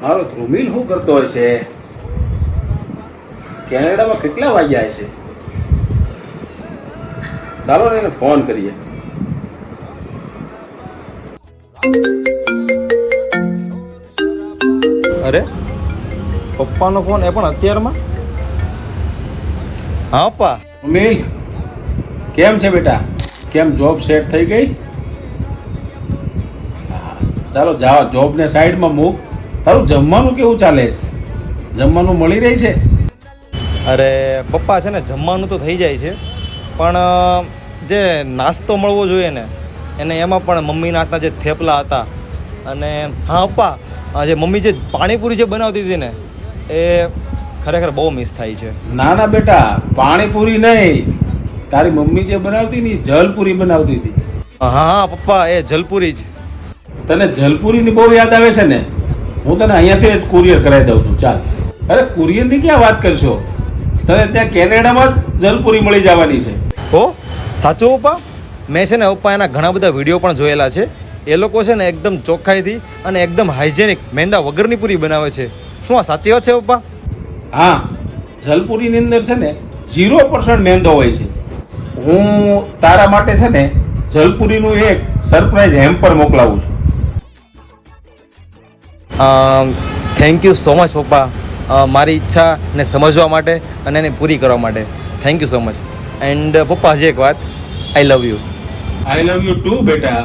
મારો ધ્રુમિલ શું કરતો હોય છે? કેનેડામાં કેટલા વાગ્યા છે? ચાલો ને એને ફોન કરીએ. અરે પપ્પાનો ફોન, એ પણ અત્યારમાં? હા પપ્પા. ધ્રુમિલ, કેમ છે બેટા? કેમ જોબ સેટ થઈ ગઈ? ચાલો જાઓ, જોબને સાઈડમાં મૂક. તારું જમવાનું કેવું ચાલે છે? જમવાનું મળી રહી છે? અરે પપ્પા છે ને, જમવાનું તો થઈ જાય છે, પણ જે નાસ્તો મળવો જોઈએ ને એને એમાં પણ મમ્મીના હાથના જે થેપલા હતા, અને હા પપ્પા, જે મમ્મી જે પાણીપુરી જે બનાવતી હતી ને એ ખરેખર બહુ મિસ થાય છે. ના ના બેટા, પાણીપુરી નહીં, તારી મમ્મી જે બનાવતી ને જલપુરી બનાવતી હતી. હા હા પપ્પા, એ જલપુરી જ. તને જલપુરીની બહુ યાદ આવે છે ને? હું તને અહીંયાથી જ કુરિયર કરાવી દઉં છું. ચાલ. અરે કુરિયરની ક્યાં વાત કરશો? તને ત્યાં કેનેડામાં જ જલપુરી મળી જવાની છે. ઓ સાચું પપ્પા? મેં છે ને પપ્પા એના ઘણા બધા વિડીયો પણ જોયેલા છે. એ લોકો છે ને એકદમ ચોખ્ખાઈથી અને એકદમ હાઇજેનિક મેંદા વગરની પૂરી બનાવે છે. શું આ સાચી વાત છે પપ્પા? હા, જલપુરીની અંદર છે ને 0% મેંદો હોય છે. હું તારા માટે છે ને જલપુરીનું એક સરપ્રાઈઝ હેમ્પર મોકલાવું છું. થેન્ક યુ સો મચ પપ્પા, મારી ઈચ્છાને સમજવા માટે અને એને પૂરી કરવા માટે. Thank you so much. And પપ્પા, હજી એક વાત, I love you. I love you too બેટા.